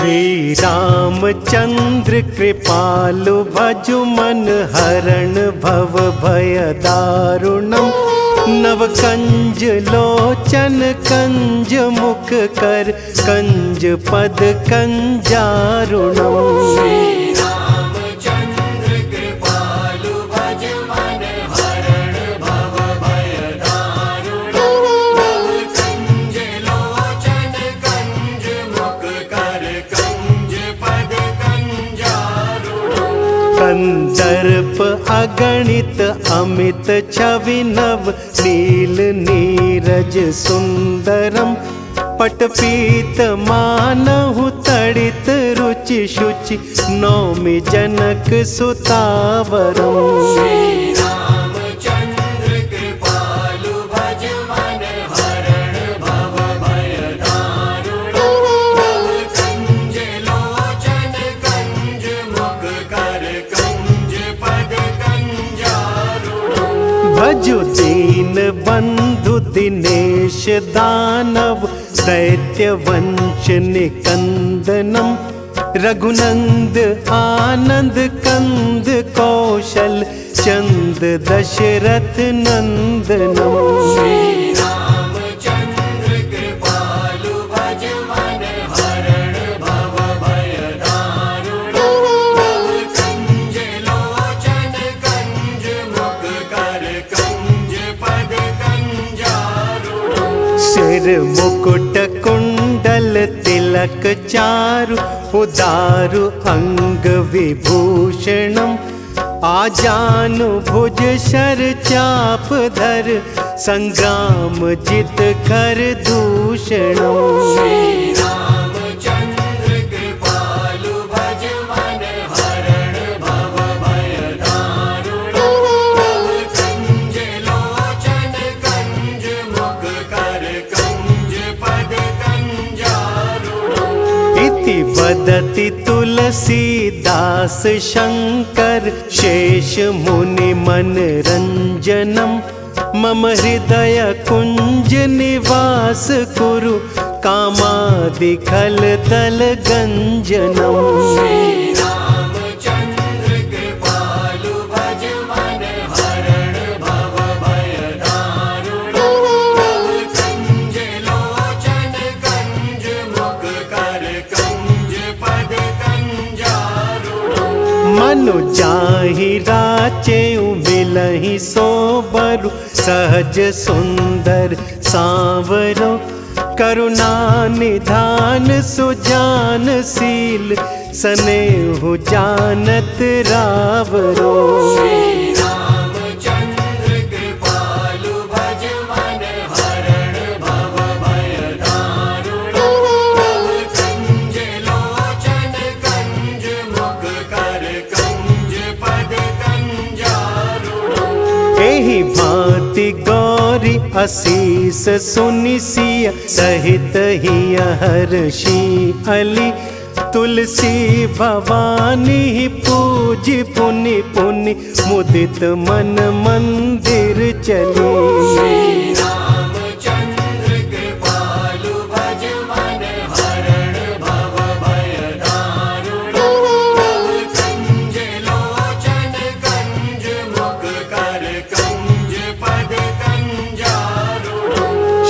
श्री रामचंद्र कृपालु भजु मन हरण भव भय दारुणम। नव कंज लोचन कंज मुख कर कंज पद कंजारुणम। कंदर्प अगणित अमित छवि नव नील नीरज सुंदरम। पटपीत मानहु तड़ित रुचि शुचि नौमि जनक सुतावरम। भजु दीन बंधु दिनेश दानव दैत्य वंश निकंदनम। रघुनंद आनंद कंद कौशल चंद दशरथ नंदनम। सिर मुकुट कुंडल तिलक चारु उदारु अंग विभूषणम। आजानु भुज शर चाप धर संग्राम जित कर दूषणम। वदति तुलसीदास शंकर शेष मुनि मन रंजनम। मम हृदय कुंज निवास कुरु कामादि खल दल गंजनम। मनु जाहि राचेउ मिलहि सोबरु सहज सुंदर सांवरो। करुणा निधान सुजान शील सनेहु जानत रावरो। एहि भांति गौरी असीस सुनि सिय सहित हिय हर्षि अली। तुलसी भवानी पूजी पुनि पुनि मुदित मन मंदिर चली।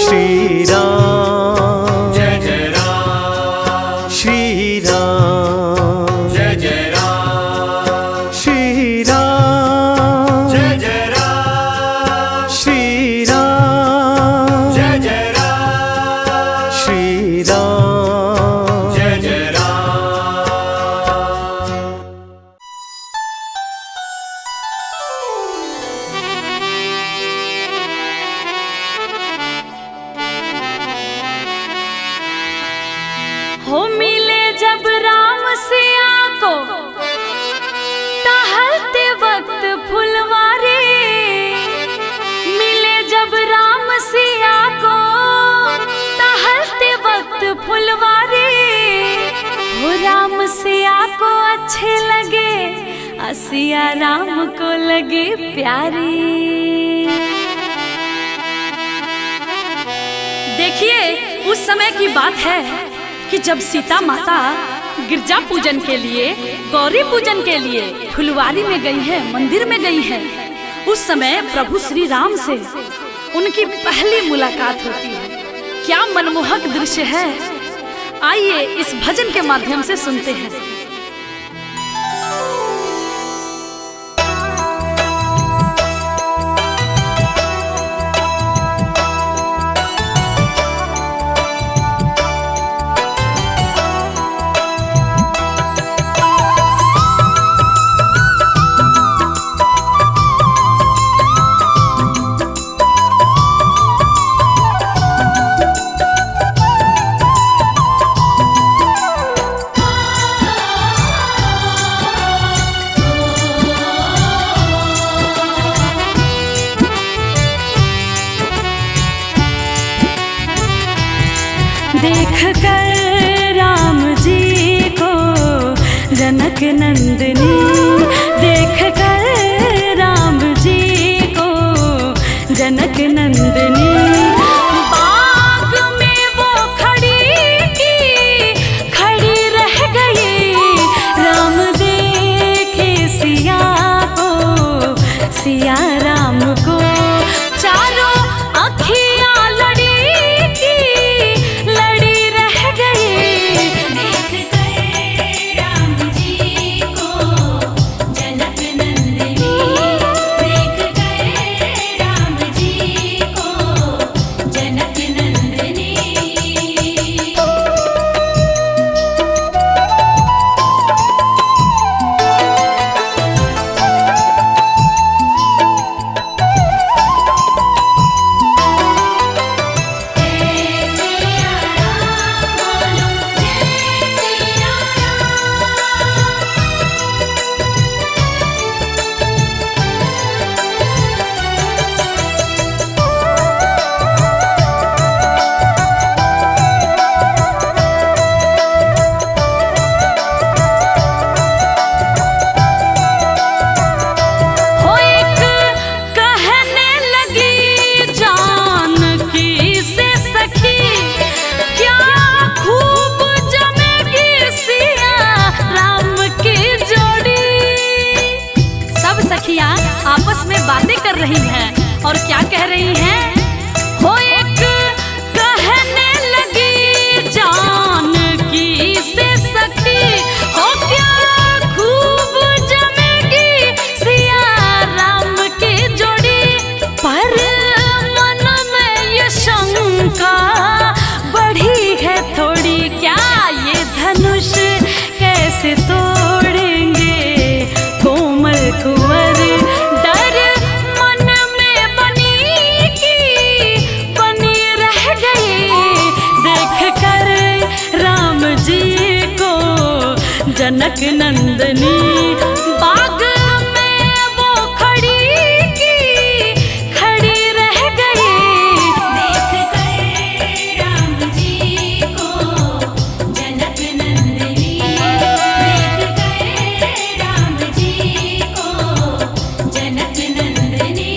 श्री राम जय जय राम। श्री राम जय जय राम। श्री राम जय जय राम। श्री राम जय जय राम। श्री राम जय जय राम। हो मिले जब राम सिया को टहलते वक्त फुलवारी। मिले जब राम सिया को टहलते वक्त फुलवारी। हो राम सिया को अच्छे लगे सिया राम को लगे प्यारी। देखिए उस समय की बात है कि जब सीता माता गिरजा पूजन के लिए, गौरी पूजन के लिए फुलवारी में गई है, मंदिर में गई है। उस समय प्रभु श्री राम से उनकी पहली मुलाकात होती है। क्या मनमोहक दृश्य है। आइए इस भजन के माध्यम से सुनते हैं। देख कर राम जी को जनक नंदनी, देख कर राम जी को जनक नंदनी, बाग में वो खड़ी रह गई। राम देखे सिया को, सिया राम को, चारों अखियां आपस में बातें कर रही हैं और क्या कह रही हैं? हो एक कहने लगी जानकी से सखी, हो क्या खूब जमेगी सिया राम की जोड़ी। पर मन में ये शंका बढ़ी है थोड़ी, क्या ये धनुष कैसे तोड़ेंगे कोमल कुंवर। जनक नंदनी बाग में वो खड़ी रह गई। देख कर राम जी को जनक नंदनी, देख कर राम जी को जनक नंदनी।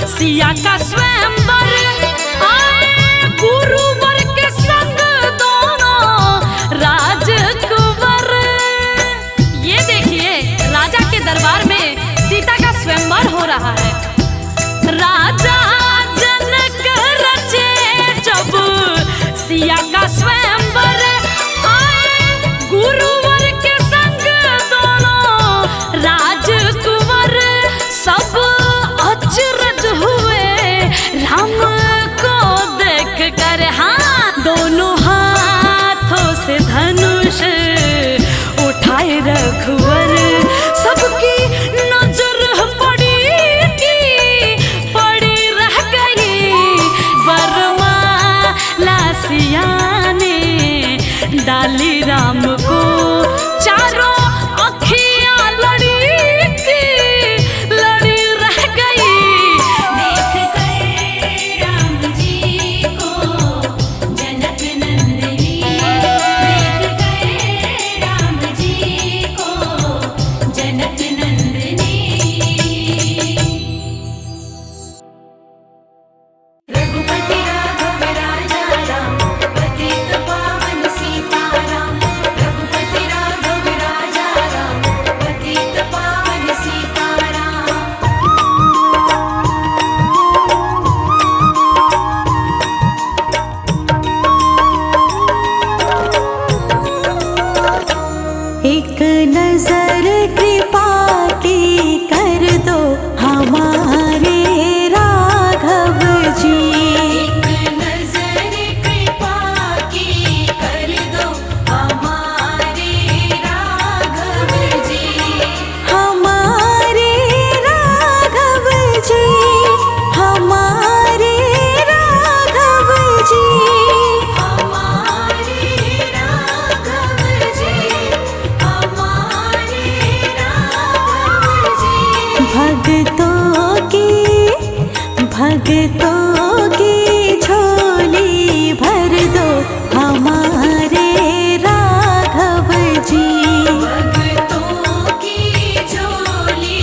सिया का स्वयंवर आए गुरुवर के संग दोनों राजकुंवर। ये देखिए राजा के दरबार में सीता का स्वयंवर हो रहा है। राजा जनक रचे जब सिया का स्वयंवर आए गुरुवर के संग दोनों राजकुंवर। सब अचरज हुए राम को देख कर, हाँ दोनों हाथों से धनुष उठाए रघुवर। सबकी नजर पड़ी रह गई, वरमाला सिया ने डाली राम को। एक नजर कृपा की कर दो हमारे राघव जी। एक नजर कृपा की कर दो हमारे राघव जी। हमारे राघव जी, हमारे राघव जी, हमारे राघव जी, हमारे राघव जी। भक्तों की झोली भर दो हमारे राघव जी। भक्तों की झोली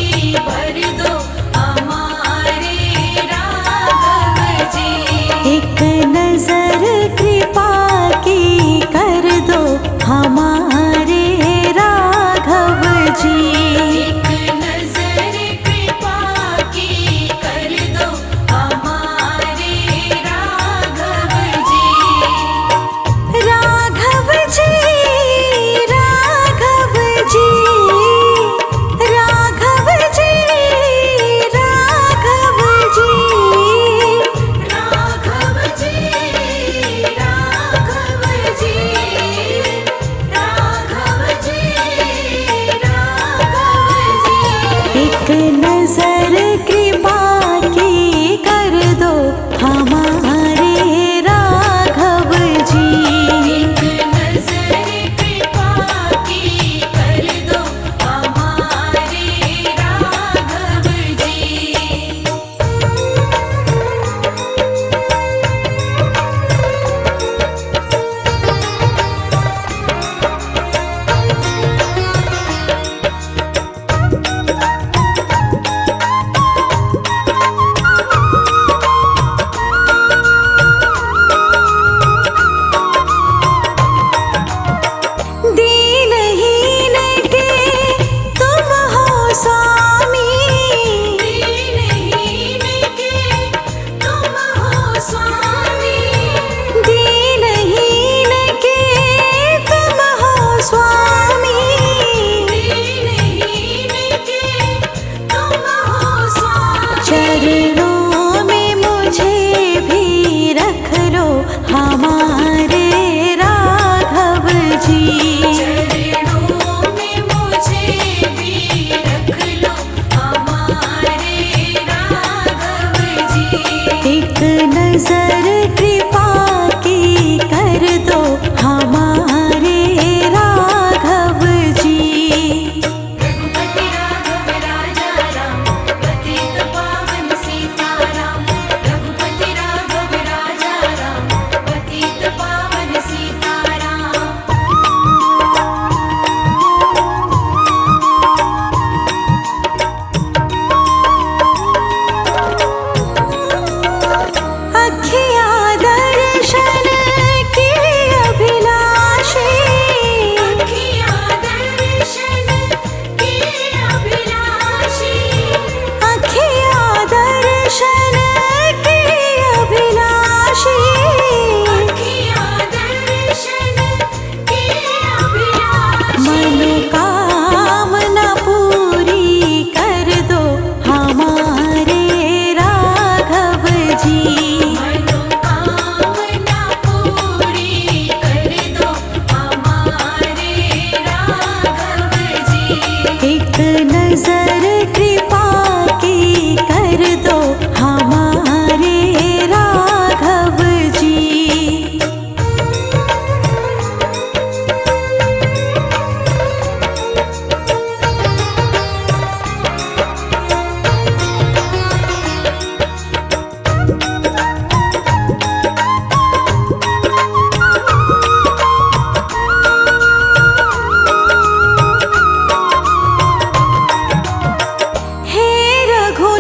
भर दो हमारे राघव जी। एक नजर कृपा की कर दो हमारे राघव जी। एक नजर कृपा की कर दो हमारे राघव जी। राघव जी, राघव जी, राघव जी, राघव जी, राघव जी, राघव जी, राघव जी, राघव जी। एक नजर कृपा की कर दो हमारे राघव जी। एक नजर कृपा की कर दो हमारे राघव जी। दीनहीन के तुम हो स्वामी, दीनहीन के तुम हो स्वामी। दीनहीन के तुम हो स्वामी। दीनहीन के तुम हो स्वामी। चरणों में मुझे भी रख लो हमारे राघव जी। चरणों में मुझे भी रख लो हमारे राघव जी। एक नजर कृपा की कर दो हमारे राघव जी। रघुपति राघव राजा राम, पतित पावन सीताराम। रघुपति राघव राजा राम, पतित पावन सीताराम। अखिया दर्शन की अभिलाषी, अखियाँ दर्शन की अभिलाषी। अखिया दर्शन की अभिलाषी। अखियाँ दर्शन की अभिलाषी। मनोकामना पूरी कर दो हमारे राघव जी। मनोकामना पूरी कर दो हमारे राघव जी। एक नजर कृपा की कर दो हमारे राघव जी। हे रघु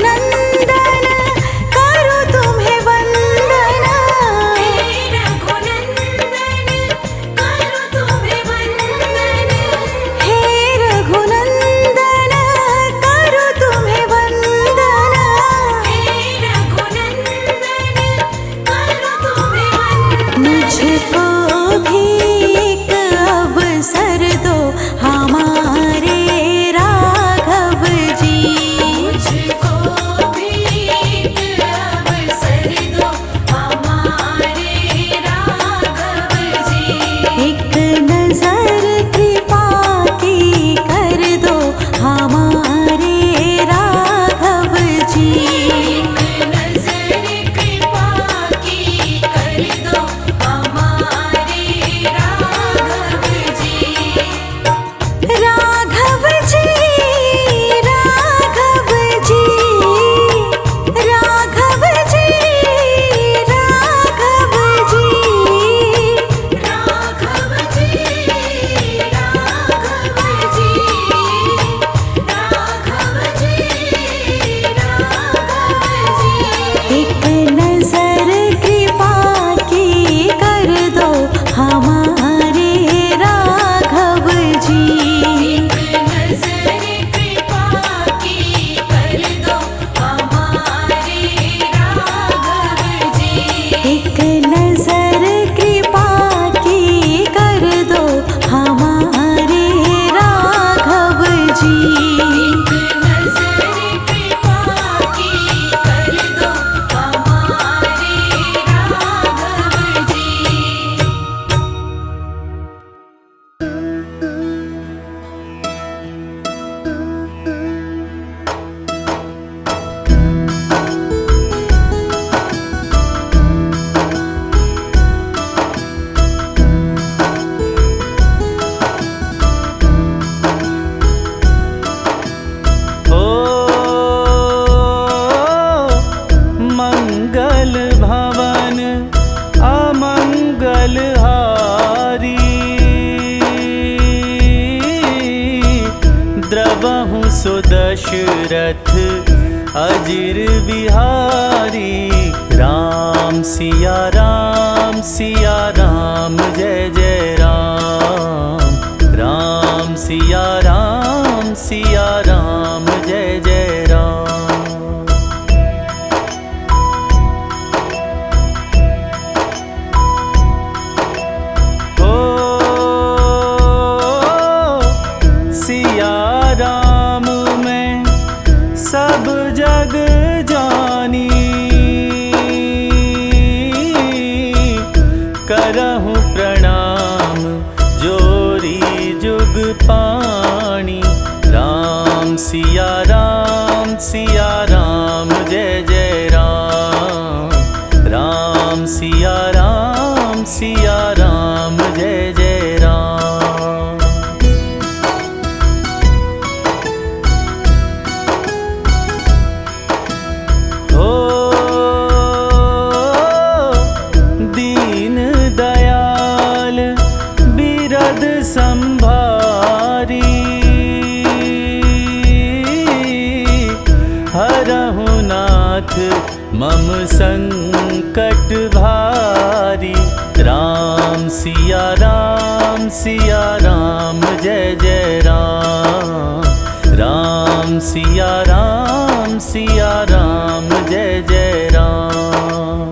दशरथ अजिर बिहारी। राम सिया राम जय जय राम। राम सिया राम जय जय राम। हो सिया राम मैं सब जग जानी। करहूँ प्रणाम जोरी जुग पाणी। राम सिया राम जय जय राम। राम सिया राम जय जय राम। हो दीन दयाल बिरद संभारी। हरहु नाथ मम संकट भारी। राम सिया राम जय जय राम। राम सिया राम जय जय राम।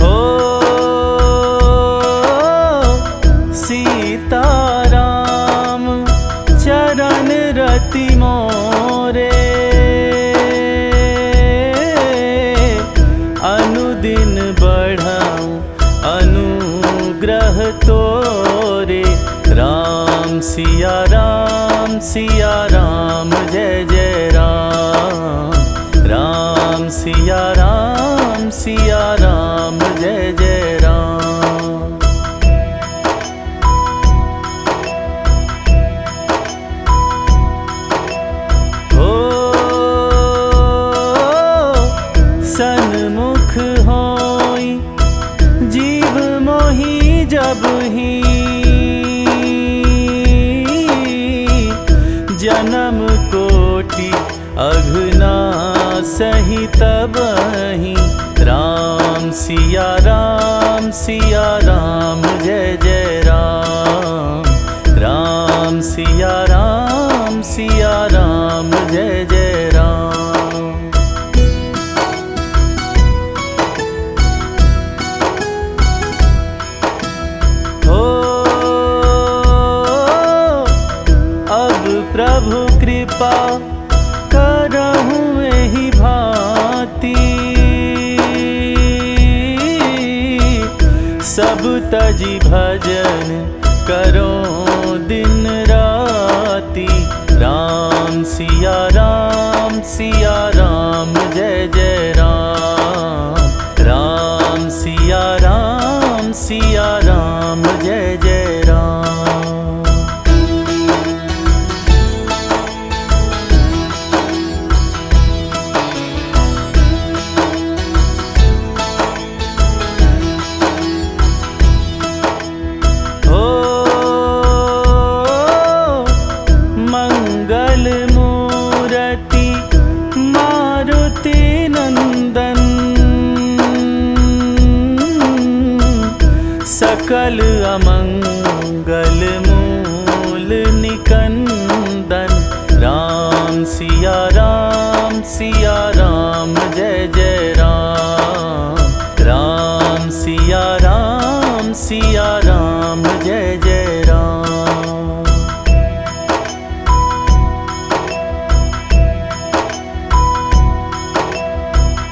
हो सीताराम चरण रति मोरे। अनुदिन बढ़ाऊं अनुग्रह तोरे। राम सिया राम जय जय राम। राम सिया राम जय जय राम। हो सन्मुख होई जीव मोहि जबहि। जन्म कोटि अघनासहि तबहि। राम सिया राम जय जय राम। राम सिया राम जय जय राम। हो अब प्रभु कृपा करहूँ एहि भांति। सब तजी भजन करो दिन राति। राम सिया राम जय जय राम। राम सिया राम जय जय राम। हो मंगल मूर्ति मारुति नंदन। सकल अमंगल मूल निकंदन। राम सिया राम जय जय राम। राम सिया राम जय जय राम।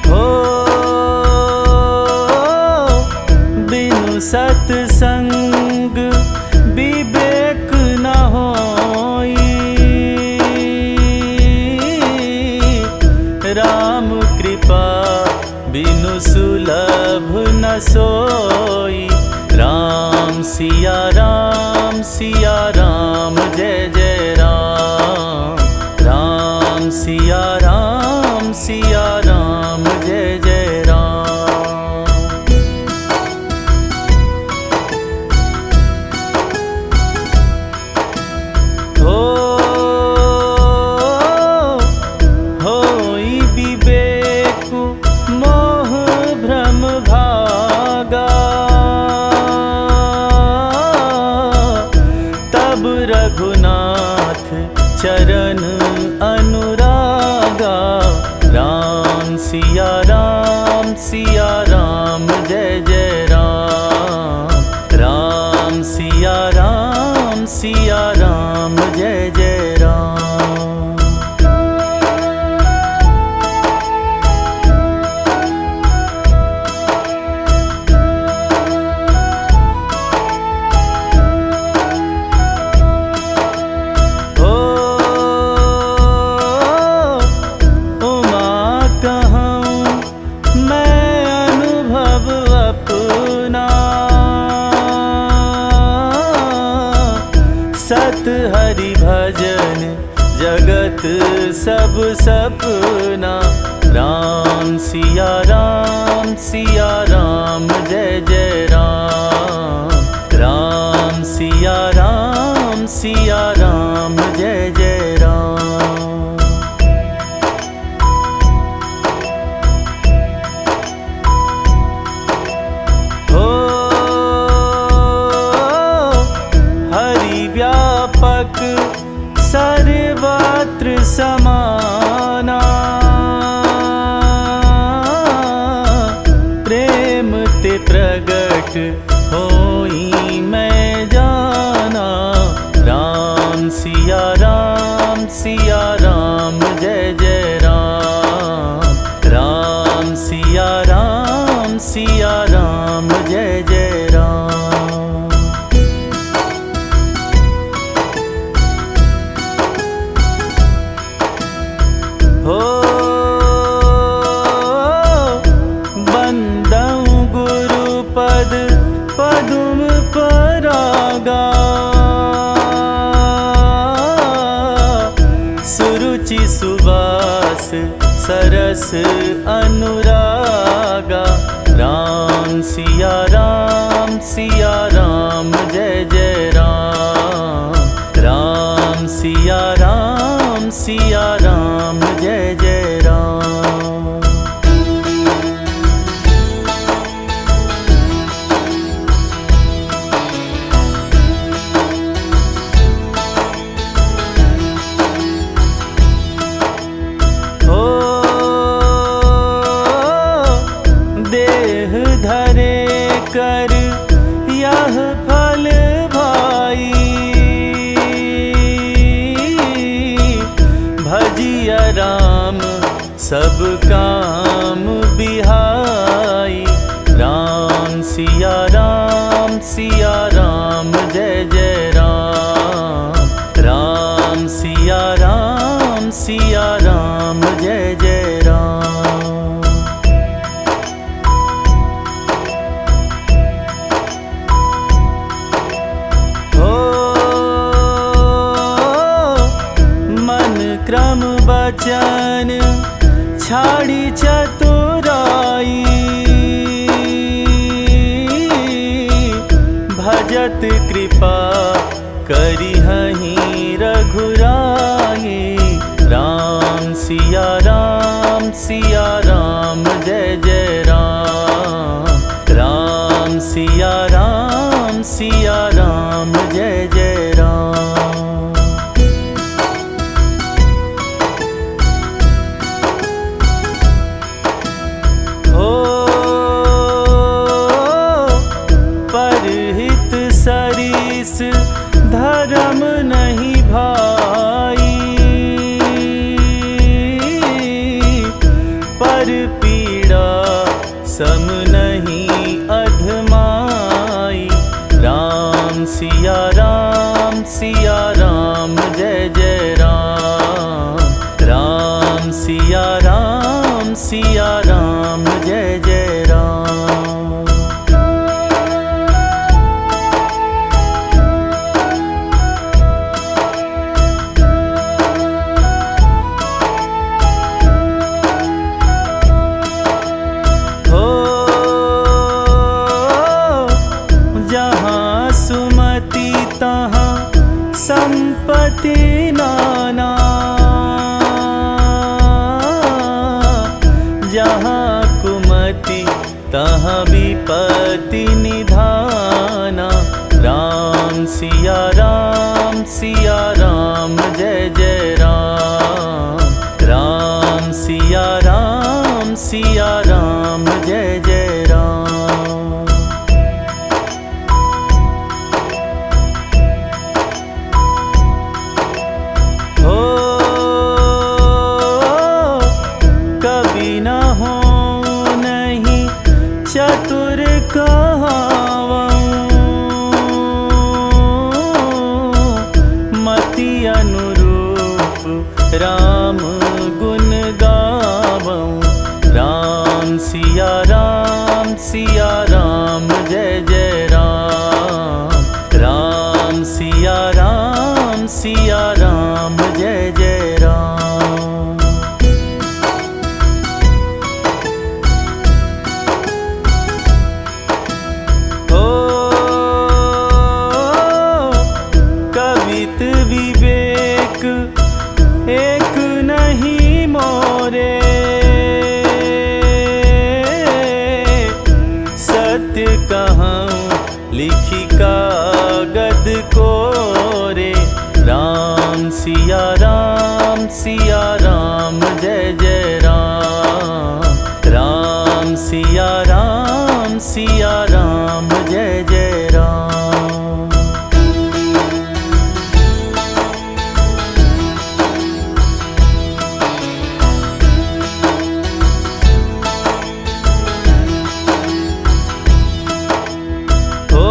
हो बिनु सत्संग विवेक न होई। राम कृपा बिनु सुलभ न सोई। राम सिया राम जय जय राम। राम सिया राम चरण अनुरागा। राम सिया राम जय जय राम। राम सिया राम जय जय राम। सत हरि भजन जगत सब सपना। राम सिया राम जय जय राम। राम सिया राम जय जय राम। हो हरि व्यापक सर्वत्र समाना। प्रेम ते प्रगट होई मैं जाना। राम सिया राम जय जय राम। राम सिया राम जय जय राम। हो बंदऊ गुरुपद पदुम परागा। सुरुचि सुवास सरस अनुरागा। राम सिया राम जय जय राम। राम सिया राम जय जय राम। हो देह धरे कर यह फल भाई। भजिया राम सब काम बिहाई। राम सिया राम जय जय राम। राम सिया राम जय जय राम। हो मन क्रम वचन छाड़ी चतुराई। भजत कृपा करिहहि रघुराई। राम सिया राम जय जय राम। राम सिया राम जय जय राम। हो परहित सरिस धर जय राम। राम सिया राम जय जय राम। हो कभी न हो नहीं चतुर कहावऊं, मति अनुरूप राम गुण गावऊं। राम सिया राम जय जय राम। राम सिया राम जय जय राम। हो कवित विवेक एक नहीं मोरे, सत्य कहूँ लिखी कागद कोरे। राम सिया राम जय जय राम। राम सिया राम जय जय राम। हो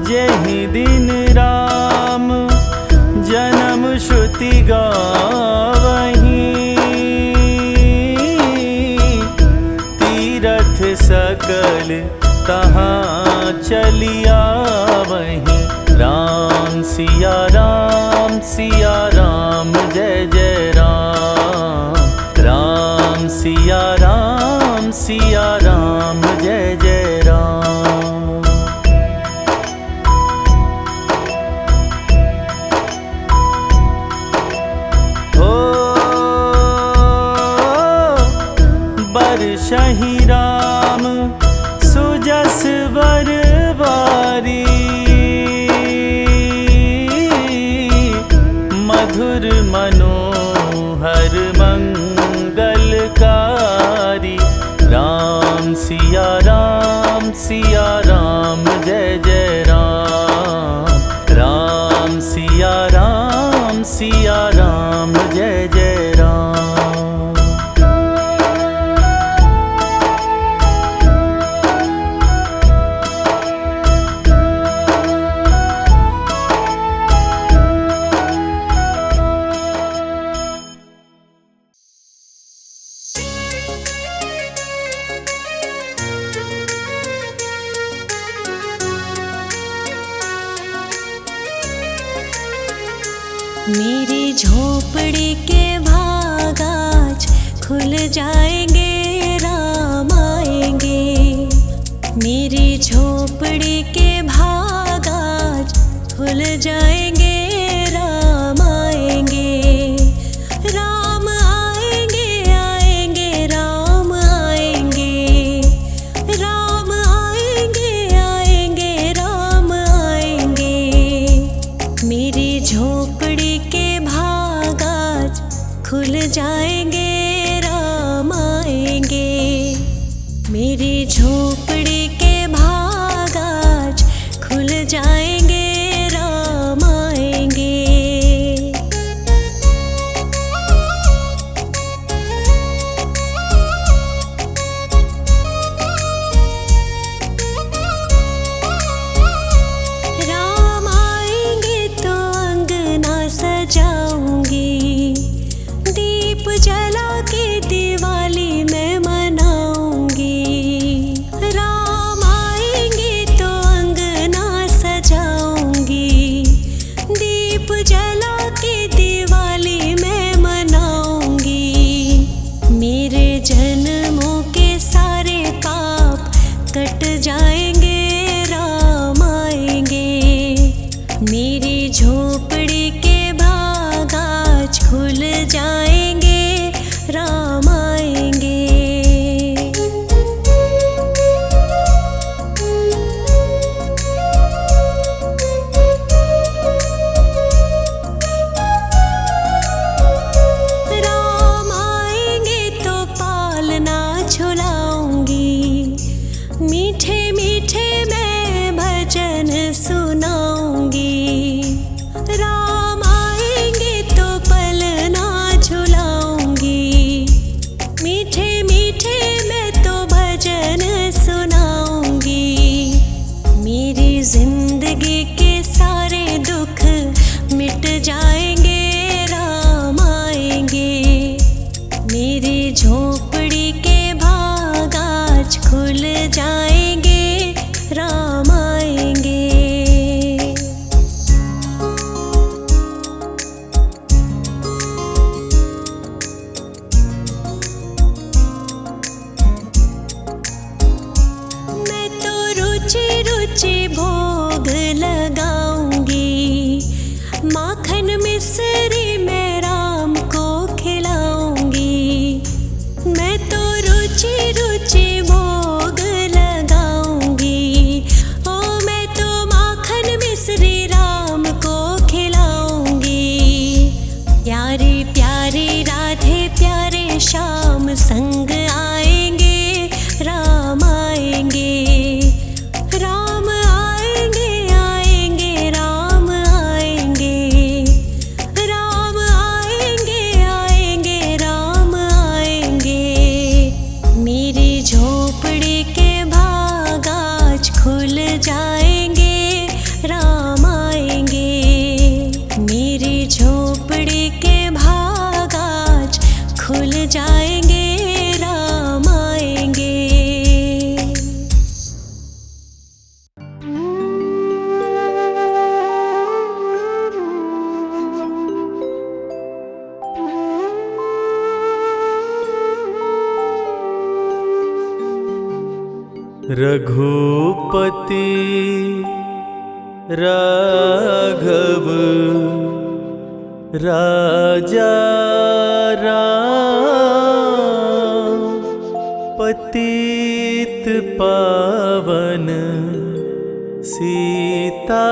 जेहि दिन राम जन्म श्रुति गावहीं, तीरथ सकल तहाँ चलिया वहीं। राम सिया राम जय जय राम। राम सिया राम जय जय राम। हो बरसहि राम सुजस वर बारी, मधुर मनोहर मंगलकारी। राम सिया राम जय जय राम। राम सिया राम जय जय राम। मेरी झोपड़ी के भाग आज खुल जाएंगे, राम आएंगे। मेरी झोपड़ी के भाग आज खुल जाएंगे, राम आएंगे। राम आएंगे आएंगे राम आएंगे। राम आएंगे आएंगे राम आएंगे। मेरी झोपड़ी के भाग आज खुल जाएंगे, राम आएंगे। मेरी झोपड़ी के भाग आज खुल जाएंगे, राम आएंगे। राम आएंगे तो अंगना सजाऊंगी, दीप जला के दिवाली मैं मनाऊंगी। राम आएंगे तो अंगना सजाऊंगी, दीप जला के दिवाली मैं मनाऊंगी। मेरे जन्मों के सारे पाप कट जाएंगे, राम आएंगे। मेरी झोपड़ी के भाग आज खुल जाएंगे, राम आएंगे। माखन मिश्री मैं राम को खिलाऊंगी। मैं तो रुचि रुचि भोग लगाऊंगी। ओ मैं तो माखन मिश्री राम को खिलाऊंगी। प्यारे प्यारे राधे प्यारे श्याम संग आएंगे, राम आएंगे, राम आएंगे, आएंगे, राम आएंगे, राम आएंगे, आएंगे, राम आएंगे। मेरी झोपड़ी के भाग आज खुल जाएंगे, राम आएंगे। मेरी झोपड़ी के भाग आज खुल जाएंगे, राम आएंगे। रघुपति राघव राजा राम, पतित पावन सीताराम।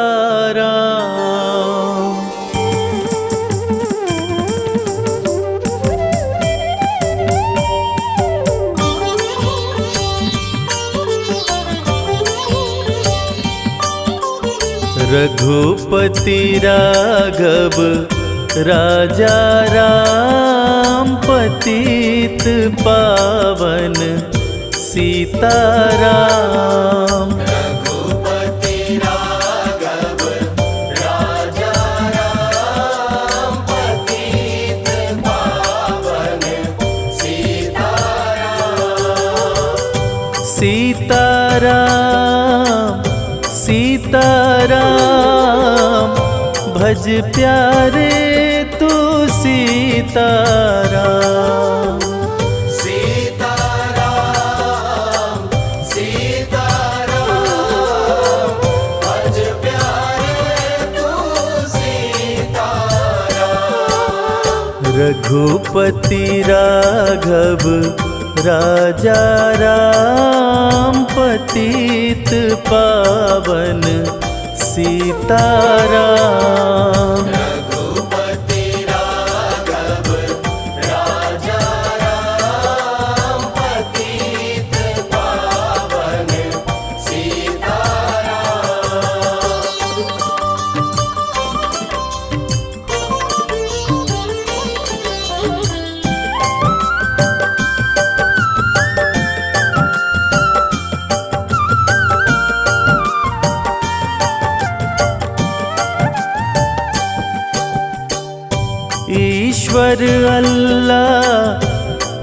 रघुपति राघव राजा राम, पतित पावन सीताराम। रघुपति राघव राजा राम, पतित पावन सीताराम। सीताराम सीताराम, भज प्यारे तू सीताराम। सीताराम सीताराम, भज प्यारे तू सीताराम। रघुपति राघव राजा राम, पतित पावन सीताराम। रघुपति राघव राजा राम, पतित पावन ईश्वर अल्लाह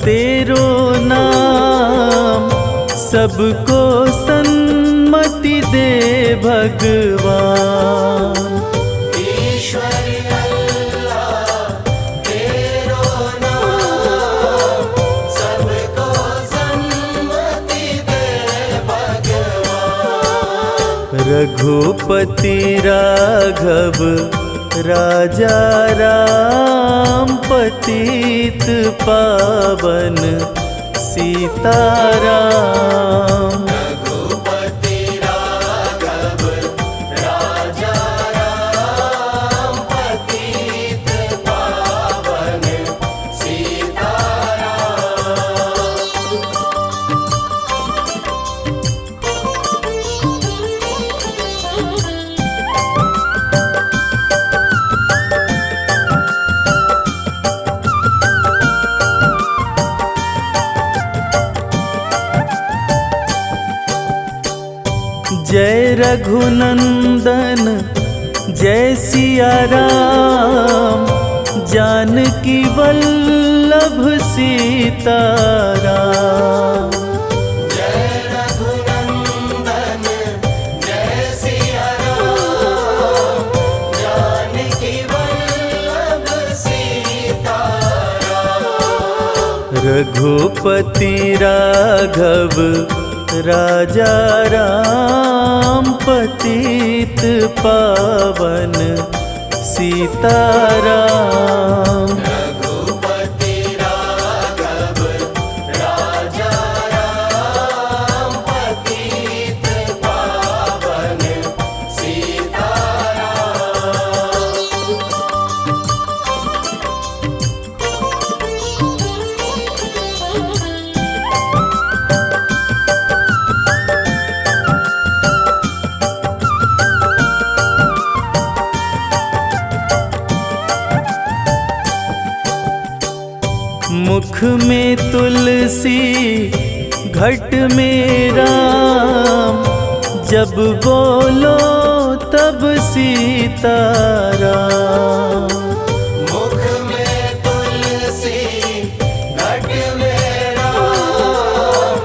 तेरो नाम, सबको सन्मति दे भगवान। ईश्वर अल्लाह तेरो नाम, सबको सन्मति दे भगवान। रघुपति राघव राजा राम, पतित पावन सीताराम। रघुपति राघव राजा राम, पतित पावन जय रघुनंदन जय सिया राम, जानकी वल्लभ सीताराम। जय रघुनंदन जय सिया राम, जानकी वल्लभ सीताराम। रघुपति राघव राजा राम, पतित पावन सीताराम। रघुपति राघव राजा राम, पतित पावन मुख में तुलसी घट में राम, जब बोलो तब सीताराम। मुख में तुलसी घट में राम,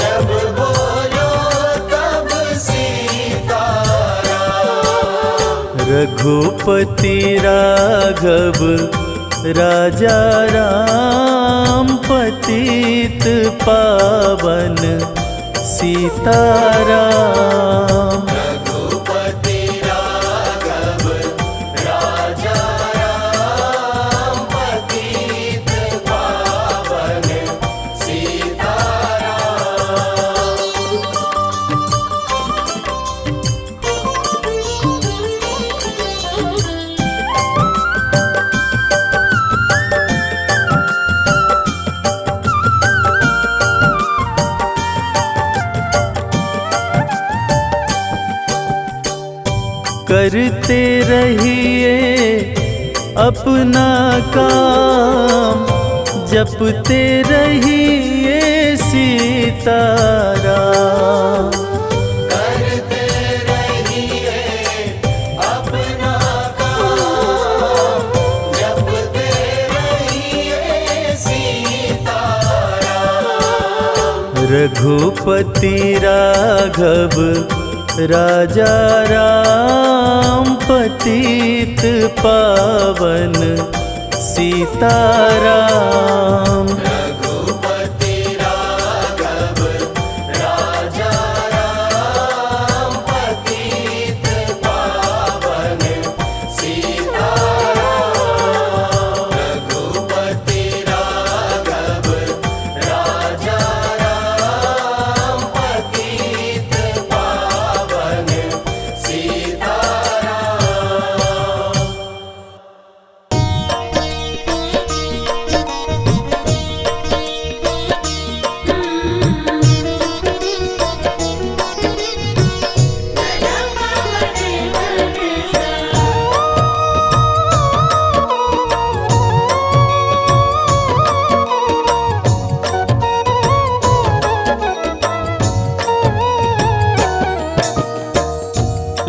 जब बोलो तब सीताराम। रघुपति राघव राजा राम, पतित पावन सीताराम। रघुपति राघव राजा राम, पतित पावन सीताराम। करते रहिए अपना काम, जपते रहिए सीताराम। करते रहिए अपना काम, जपते रहिए सीताराम। रघुपति राघव राजा राम, पतित पावन सीताराम। रघुपति राघव राजा राम, पतित पावन सीताराम। रघुपति राघव राजा राम, पतित पावन सीताराम।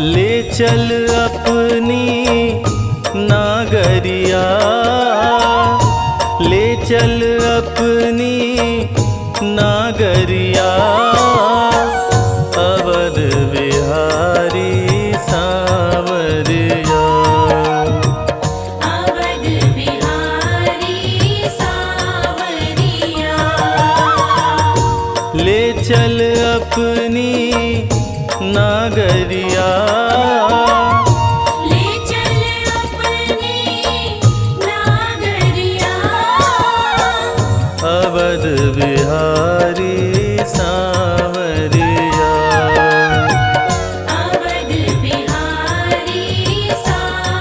ले चल अपनी नागरिया, ले चल अपनी नागरिया, अवध बिहारी सांवरिया। अवध बिहारी सांवरिया। ले चल अपनी नागरिया, ले चल अपनी नागरिया, अवध बिहारी सांवरिया। अवध बिहारी सांवरिया।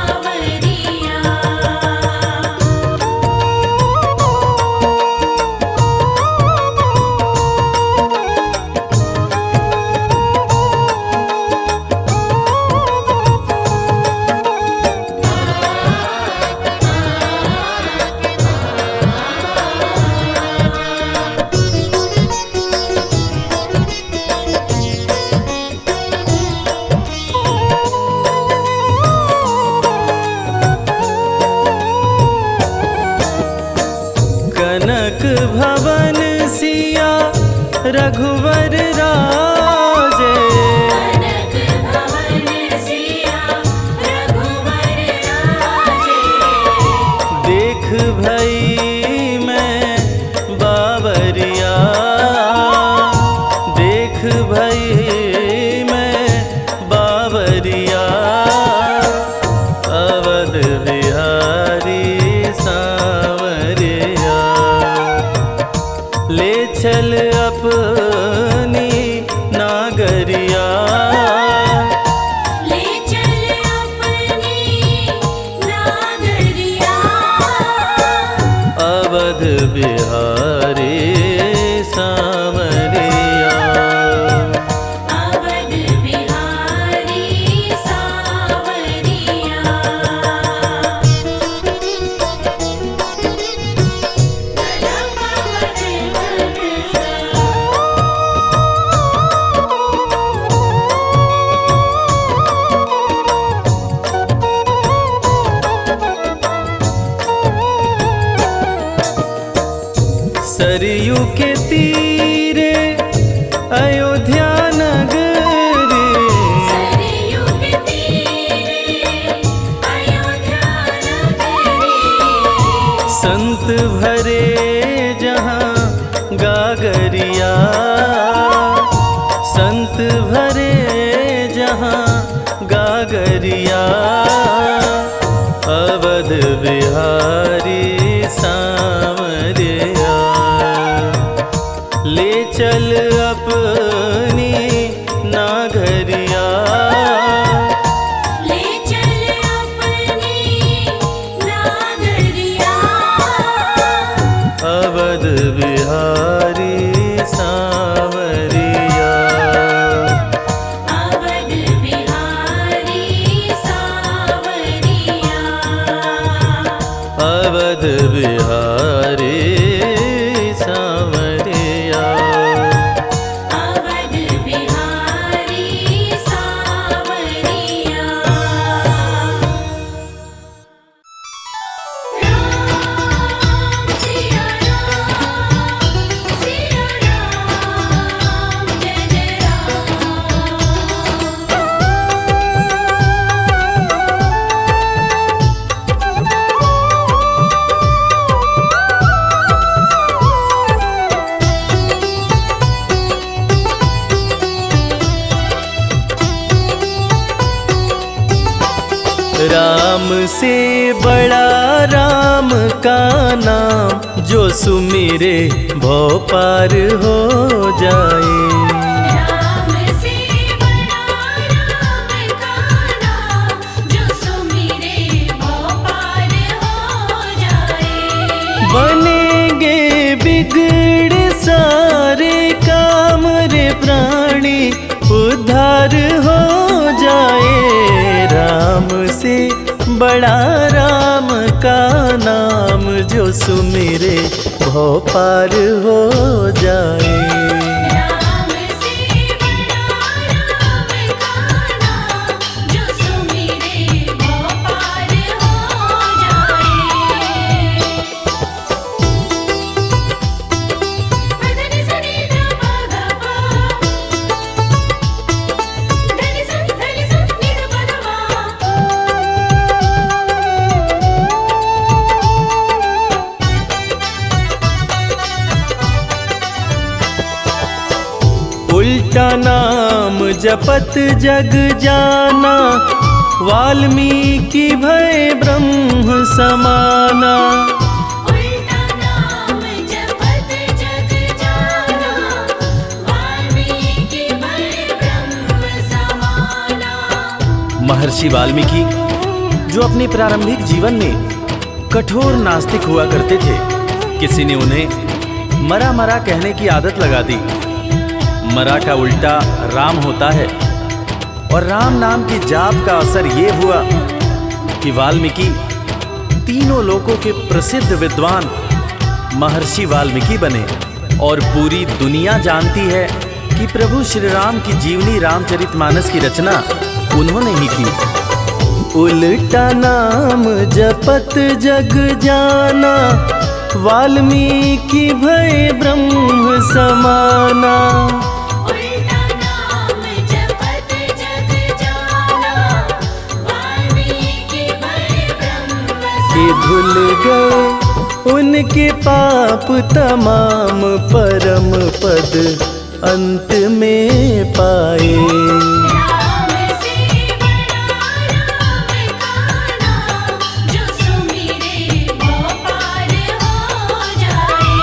कनक भवन सिया रघुवर राजे, कनक भवन सिया रघुवर राजे। देख भई मैं बावरिया, देख भई मैं बावरिया, अवध अवध बिहारी सांवरिया। अवध बिहारी सांवरिया। सरयू के तीरे अयोध्या नगरी, सरयू के तीरे अयोध्या नगरी। संत भरे जहाँ गागरिया, संत भरे जहाँ गागरिया। अवध बिहारी सांवरिया, ले चल अपनी नागरिया। ले चल अपनी नागरिया। अवध बिहारी सांवरिया। अवध बिहारी सांवरिया। अवध बिहारी सांवरिया। अवध बिहारी सांवरिया। राम सिया राम, सिया राम, जय जय राम से बड़ा राम का नाम, जो सुमिरे भव पार हो जाए। राम से बड़ा राम का नाम, जो सुमिरे भव पार हो जाए। बनेंगे बिगड़े सारे काम रे प्राणी, उद्धार हो जाए। राम से बड़ा राम का नाम, जो सुमिरे भव पार हो जाए। राम से बड़ा राम का नाम, जो सुमिरे भव पार हो जाए। धनि सनि ध प ध प, धनि सनि नि ध प ध प। उल्टा नाम जपत जग जाना, वाल्मीकि भय ब्रह्म समाना। उल्टा नाम जपत जग जाना, वाल्मीकि भय ब्रह्म समाना। महर्षि वाल्मीकि जो अपने प्रारंभिक जीवन में कठोर नास्तिक हुआ करते थे, किसी ने उन्हें मरा मरा कहने की आदत लगा दी। मरा का उल्टा राम होता है, और राम नाम की जाप का असर ये हुआ कि वाल्मीकि तीनों लोकों के प्रसिद्ध विद्वान महर्षि वाल्मीकि बने। और पूरी दुनिया जानती है कि प्रभु श्री राम की जीवनी रामचरितमानस की रचना उन्होंने ही की। उल्टा नाम जपत जग जाना, वाल्मीकि भय ब्रह्म समाना। उल्टा नाम जपत जग जाना, वाल्मीकि भय ब्रह्म कि धुल गए उनके पाप तमाम, परम पद अंत में पाए। राम से बड़ा राम का नाम, जो सुमिरे भव पार हो जाए।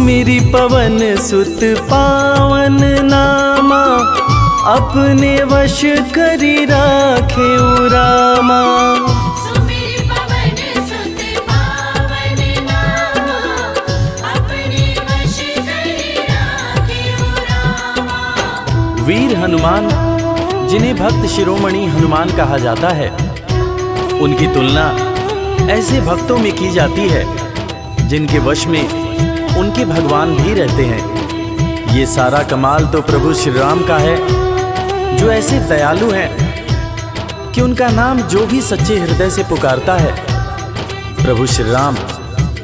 सुमिरी पवन सुत पावन नामा, अपने वश करी राखे रामा। सुमिर पवन सुत पावन नामा, अपने वश करि राखेउ रामा। वीर हनुमान, जिन्हें भक्त शिरोमणि हनुमान कहा जाता है, उनकी तुलना ऐसे भक्तों में की जाती है जिनके वश में उनके भगवान भी रहते हैं। ये सारा कमाल तो प्रभु श्री राम का है, जो ऐसे दयालु हैं कि उनका नाम जो भी सच्चे हृदय से पुकारता है, प्रभु श्री राम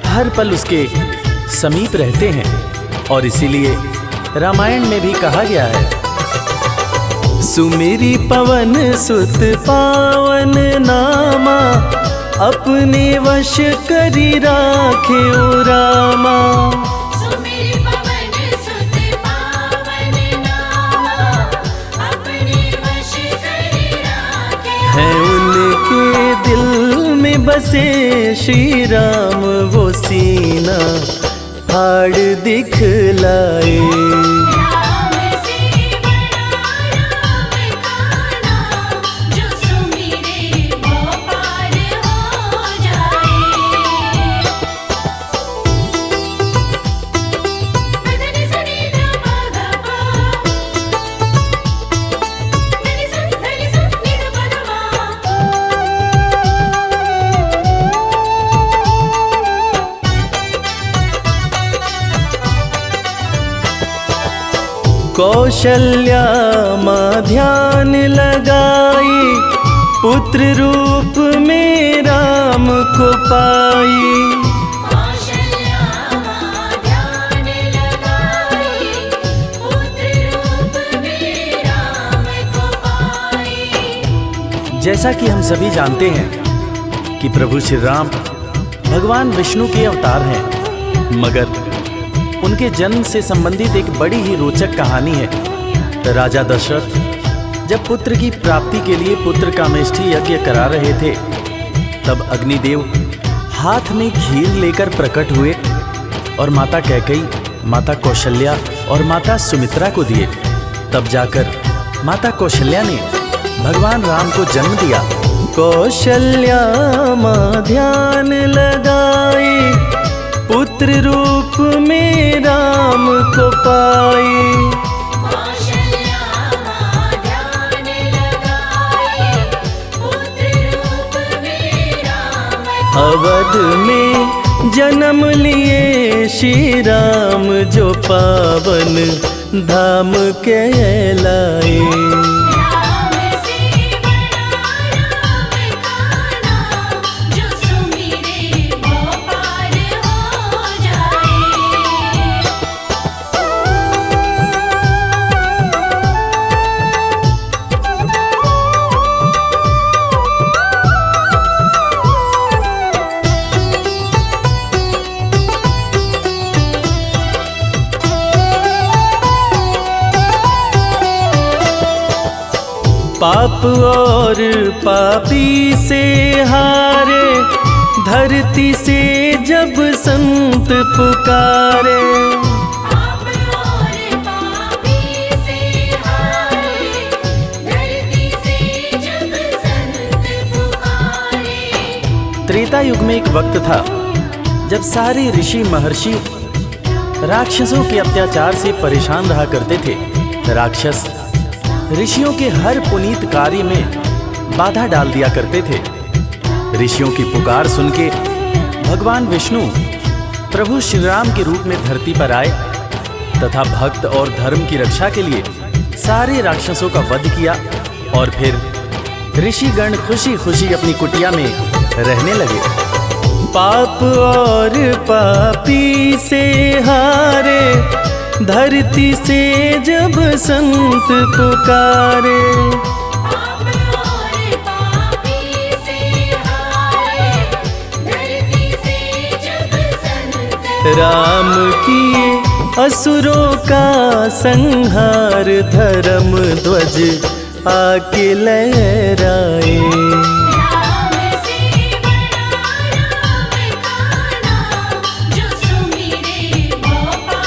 हर पल उसके समीप रहते हैं। और इसीलिए रामायण में भी कहा गया है, सुमिरी पवन सुत पावन नामा, अपने वश करी राखे रामा। सुमिर पवन सुत पावन नामा, अपने वश करि राखेउ। है उनके दिल में बसे श्री राम, वो सीना फाड़ दिखलाए। राम से बड़ा राम का नाम, जो सुमिरे वो पार हो जाए। धनि सनि ध प ध प, धनि सनि नि ध प ध मा। कौशल्या माँ ध्यान लगाई, पुत्र रूप में राम को पाई। कौशल्या माँ ध्यान लगाई, पुत्र रूप में राम को पाई। जैसा कि हम सभी जानते हैं कि प्रभु श्री राम भगवान विष्णु के अवतार हैं, मगर उनके जन्म से संबंधित एक बड़ी ही रोचक कहानी है। राजा दशरथ जब पुत्र की प्राप्ति के लिए पुत्र कामेष्ठी यज्ञ करा रहे थे, तब अग्निदेव हाथ में खीर लेकर प्रकट हुए और माता कैकेयी, माता कौशल्या और माता सुमित्रा को दिए। तब जाकर माता कौशल्या ने भगवान राम को जन्म दिया। कौशल्या माँ ध्यान लगाई, पुत्र रूप में राम को पाई। कौशल्या माँ ध्यान लगाई, पुत्र रूप में राम को अवध में जन्म लिए श्री राम, जो पावन धाम कहलाए। राम से बड़ा राम का नाम, जो सुमिरे वो पार हो जाए। पाप और पापी से हारे, धरती से जब संत पुकारे। पाप और पापी से हारे, धरती से जब संत पुकारे। त्रेता युग में एक वक्त था जब सारे ऋषि महर्षि राक्षसों के अत्याचार से परेशान रहा करते थे। राक्षस ऋषियों के हर पुनीत कार्य में बाधा डाल दिया करते थे। ऋषियों की पुकार सुन के भगवान विष्णु प्रभु श्री राम के रूप में धरती पर आए तथा भक्त और धर्म की रक्षा के लिए सारे राक्षसों का वध किया और फिर ऋषिगण खुशी खुशी अपनी कुटिया में रहने लगे। पाप और पापी से हारे, धरती से जब संत पुकारे। पाप और पापी से हारे, धरती से जब संत राम किए असुरों का संहार, धर्म ध्वज आके लहराए। राम से बड़ा राम का नाम, जो सुमिरे वो पार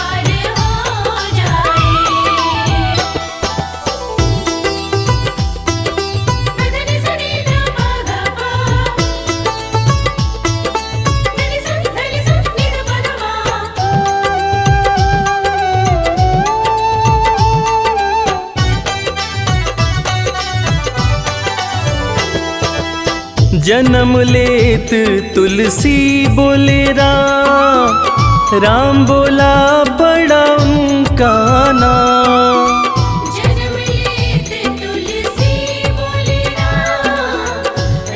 जन्म लेत तुलसी बोले राम बोला बड़ा उनका नाम। जन्म लेत तुलसी बोले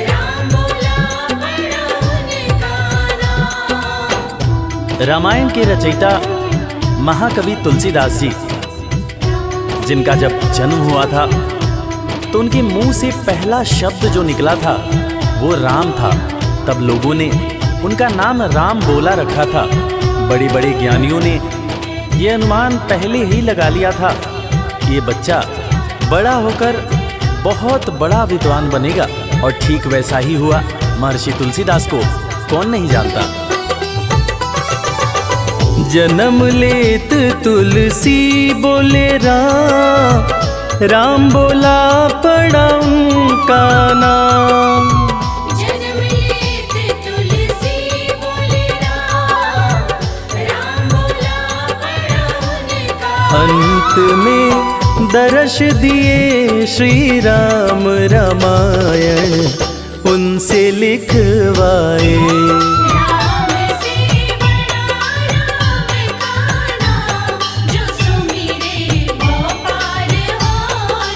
राम बोला बड़ा उनका नाम। रामायण के रचयिता महाकवि तुलसीदास जी, जिनका जब जन्म हुआ था तो उनके मुंह से पहला शब्द जो निकला था वो राम था। तब लोगों ने उनका नाम राम बोला रखा था। बड़े बड़े ज्ञानियों ने ये अनुमान पहले ही लगा लिया था कि ये बच्चा बड़ा होकर बहुत बड़ा विद्वान बनेगा, और ठीक वैसा ही हुआ। महर्षि तुलसीदास को कौन नहीं जानता। जन्म लेत तुलसी बोले राम बोला पड़ा उनका नाम। जन्म लेत तुलसी बोले राम बोला बड़ा उनका। अंत में दर्श दिए श्री राम रामायण उनसे लिखवाए। राम से बड़ा राम का नाम, जो सुमिरे वो पार हो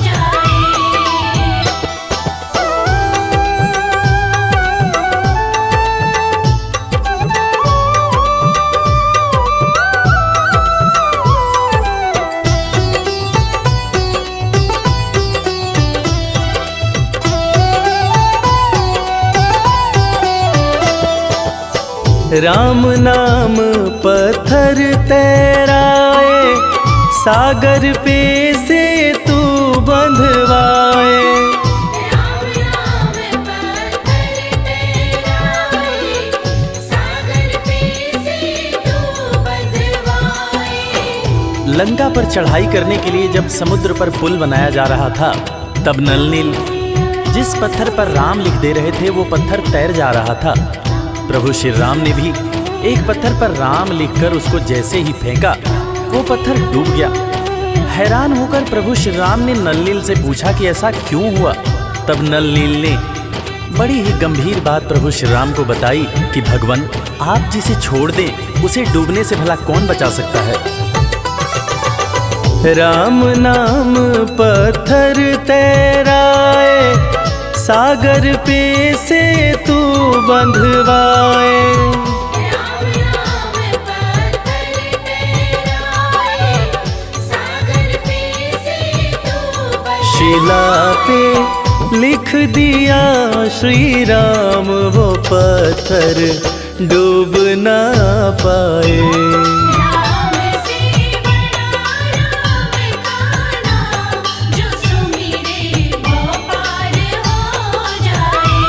जाए। राम नाम पत्थर तैराए, सागर पे से तू बंधवाए। राम नाम पत्थर तैराए, सागर पे से तू बंधवाए। लंका पर चढ़ाई करने के लिए जब समुद्र पर पुल बनाया जा रहा था, तब नल नील जिस पत्थर पर राम लिख दे रहे थे वो पत्थर तैर जा रहा था। प्रभु श्री राम ने भी एक पत्थर पर राम लिखकर उसको जैसे ही फेंका, वो पत्थर डूब गया। हैरान होकर प्रभु श्री राम ने नल नील से पूछा कि ऐसा क्यों हुआ। तब नल नील ने बड़ी ही गंभीर बात प्रभु श्री राम को बताई कि भगवान, आप जिसे छोड़ दें उसे डूबने से भला कौन बचा सकता है। राम नाम पत्थर तैराए, सागर पे से तू बंधवाए। राम नाम पत्थर तैराए, सागर पे से तू बंधवाए। शिला पे लिख दिया श्री राम वो पत्थर डूब ना पाए। राम से बड़ा राम का नाम, जो सुमिरे वो पार हो जाए।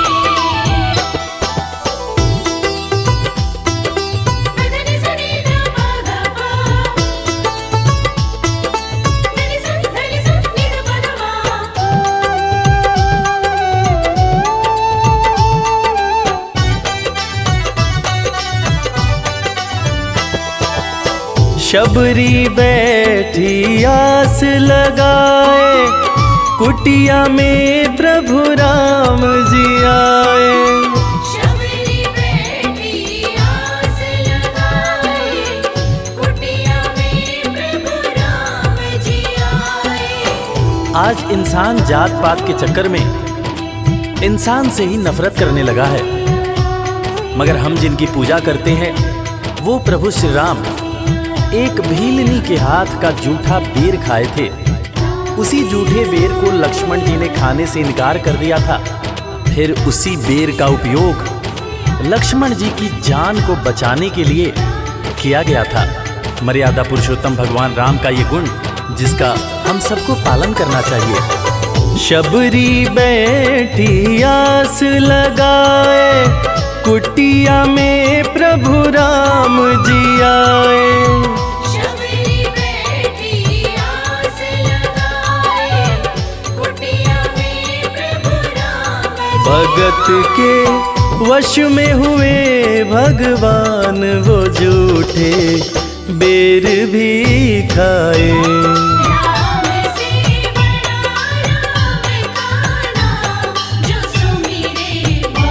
धनि सनि ध प ध प, धनि सनि नि ध प ध प। शबरी बैठी आस लगाए, कुटिया में प्रभु राम जी आए। शबरी बैठी आस लगाए, कुटिया में प्रभु राम जी आए। आज इंसान जात पात के चक्कर में इंसान से ही नफरत करने लगा है, मगर हम जिनकी पूजा करते हैं वो प्रभु श्री राम एक भीलनी के हाथ का जूठा बेर खाए थे। उसी जूठे बेर को लक्ष्मण जी ने खाने से इनकार कर दिया था। फिर उसी बेर का उपयोग लक्ष्मण जी की जान को बचाने के लिए किया गया था। मर्यादा पुरुषोत्तम भगवान राम का ये गुण जिसका हम सबको पालन करना चाहिए। शबरी बैठी आस लगाए, कुटिया में प्रभु राम जी आए। शबरी बैठी आस लगाए, कुटिया में प्रभु राम जी भगत के वश में हुए भगवान, वो जूठे बेर भी खाए। राम से बड़ा राम का नाम, जो सुमिरे वो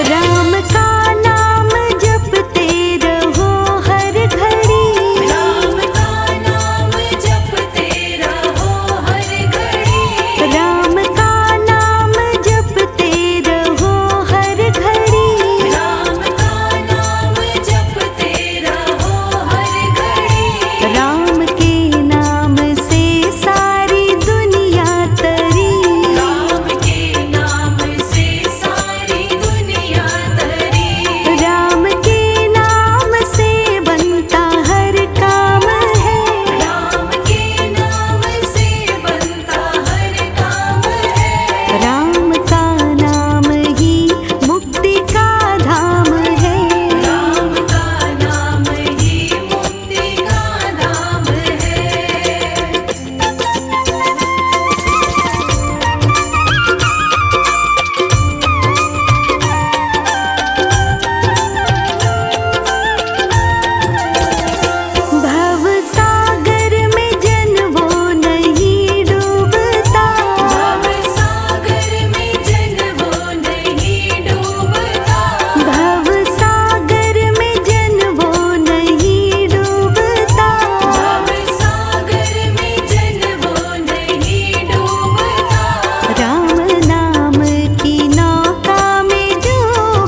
राम का नाम जपते रहो हर घड़ी, राम का नाम जपते रहो हर घड़ी, राम का नाम जपते रहो हर घड़ी, राम का नाम जपते रहो हर घड़ी, राम के नाम से सारी दुनिया तरी, राम के नाम से सारी दुनिया तरी, राम के नाम से बनता हर काम है, राम के नाम से बनता हर काम है, राम का नाम ही मुक्ति का धाम है, राम का नाम ही मुक्ति का धाम है। भव सागर में जन वो नहीं डूबता, भव सागर में जन वो नहीं डूबता, भव सागर में जन वो नहीं डूबता, भव सागर में जन वो नहीं डूबता, राम नाम की नौका में जो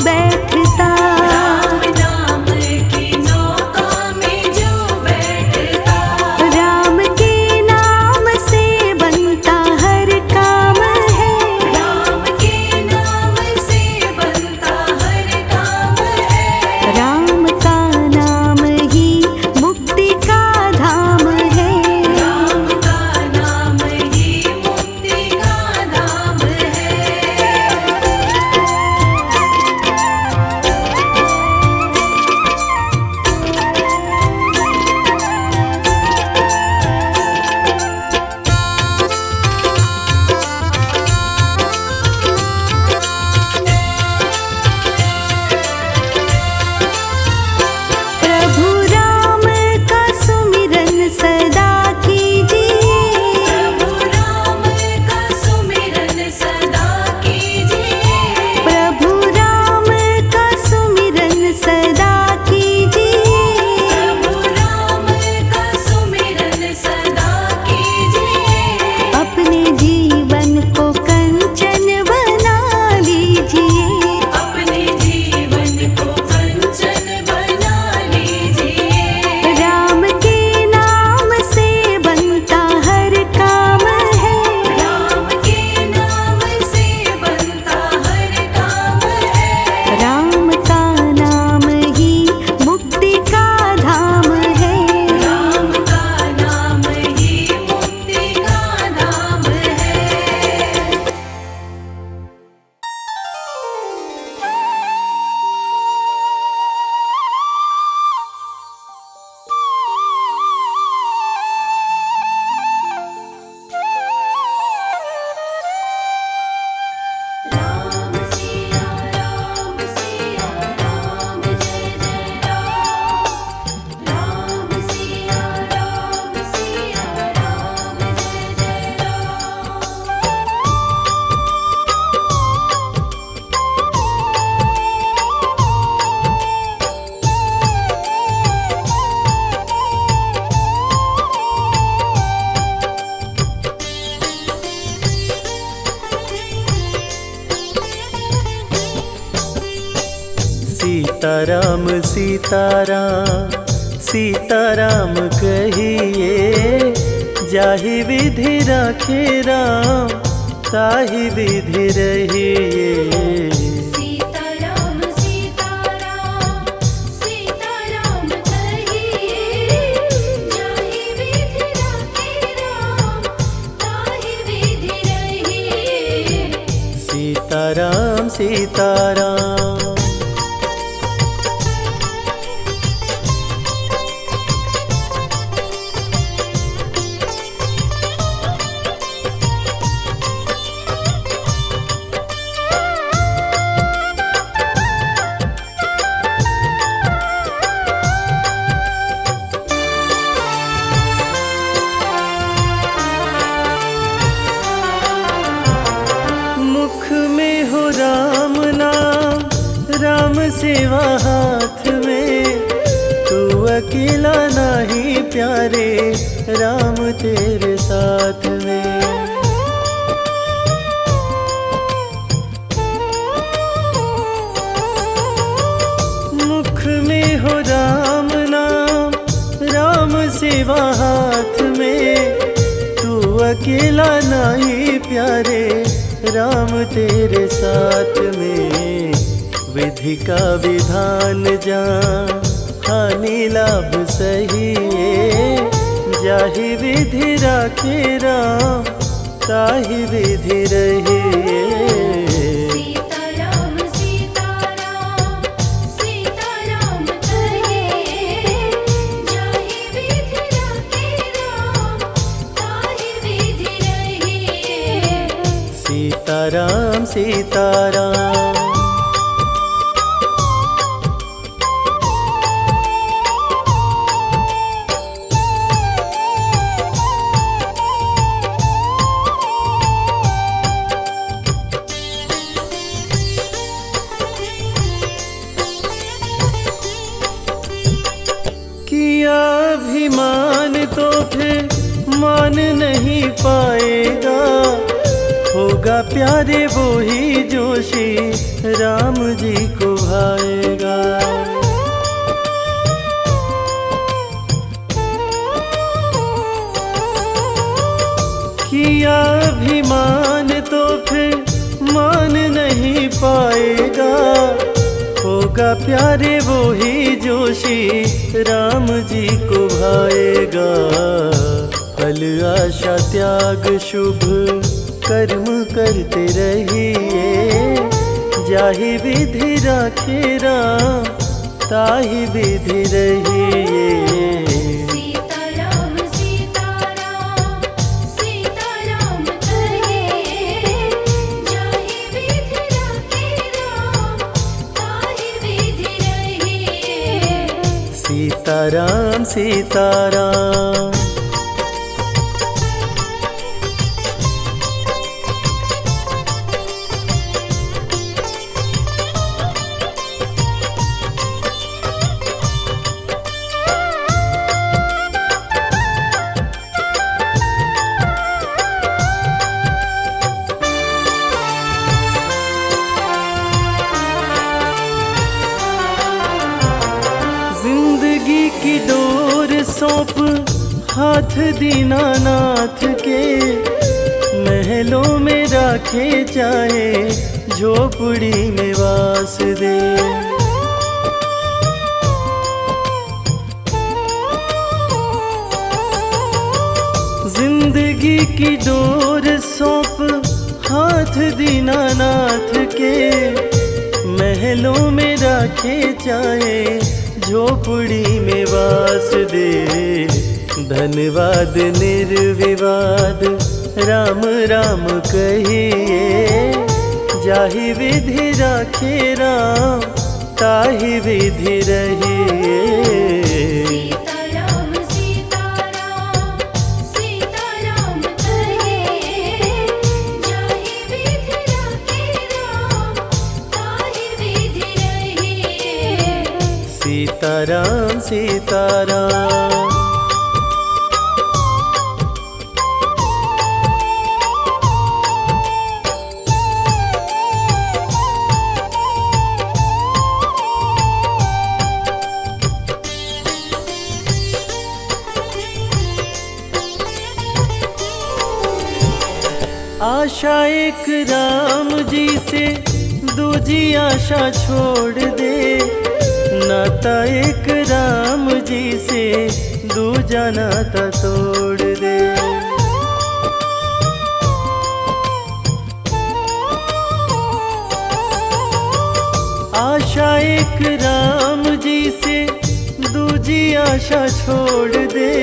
बैठता, राम नाम की नौका में जो बैठता, राम के नाम से बनता हर काम है, राम के नाम से बनता हर काम है, राम का नाम ही मुक्ति का धाम है, राम का नाम ही मुक्ति का धाम है। प्रभु राम का सुमिरन सदा कीजिए, प्रभु राम का सुमिरन सदा कीजिए, प्रभु राम का सुमिरन सदा कीजिए, प्रभु राम का सुमिरन सदा कीजिए, अपने जीवन को कंचन बना लीजिए, अपने जीवन को कंचन बना लीजिए, राम के नाम से बनता हर काम है, राम के नाम से बनता हर काम है, राम का नाम ही मुक्ति का धाम है, राम का नाम ही मुक्ति का धाम है। राम सिया राम जय जय राम, राम सिया राम जय जय सीताराम सीताराम सीताराम कहिए, जाहि विधि राखे राम ताहि विधि रहिए। सीताराम सीताराम सीताराम कहिए, जाहि विधि राखे राम ताहि विधि रहिए। सीताराम सीताराम मुख में हो राम नाम राम सेवा हाथ में, तू अकेला नहीं प्यारे, राम तेरे साथ में। मुख में हो राम नाम, राम सेवा हाथ में, तू अकेला नहीं प्यारे, राम तेरे साथ में। विधि का विधान जान, हानि लाभ सही, जाहि विधि राखे राम, ताहि विधि रहिए। सीताराम सीताराम सीताराम कहे, जाहि विधि राखे राम, ताहि विधि रहिए। सीताराम सीताराम। किया अभिमान तो फिर मान नहीं पाएगा, होगा प्यारे वो ही जो श्री राम जी को भाएगा। किया अभिमान तो फिर मान नहीं पाएगा, होगा प्यारे वो ही जो श्री राम जी को भाएगा। फल आशा त्याग शुभ कर्म करते रहिए, जाहि विधि राखे राम, ताहि विधि रहिए। सीताराम सीताराम सीताराम कहे, जाहि विधि राखे राम, ताहि विधि रहिए। सीताराम सीताराम। जिंदगी की डोर सौंप हाथ दीनानाथ के, महलों में राखे चाहे झोपड़ी में वास दे। जिंदगी की डोर सौंप हाथ दीनानाथ के, महलों में राखे चाहे झोपड़ी में वास दे। धन्यवाद निर्विवाद राम राम कहिए, जाहि विधि राखे राम, ताहि विधि रहिए। सीताराम सीताराम सीताराम कहे, जाहि विधि राखे राम, ताहि विधि रहिए। सीताराम सीताराम। आशा एक राम जी से दूजी आशा छोड़ दे, नाता एक राम जी से दूजा नाता तोड़ दे। आशा एक राम जी से दूजी आशा छोड़ दे,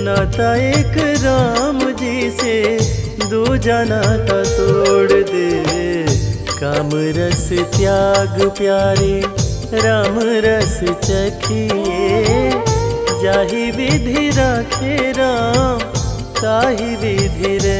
नाता एक राम जी से दूजा नाता तोड़ दे। काम रस त्याग प्यारे राम रस चखिए, जाहि विधि राखे राम, ताहि विधि रहिए।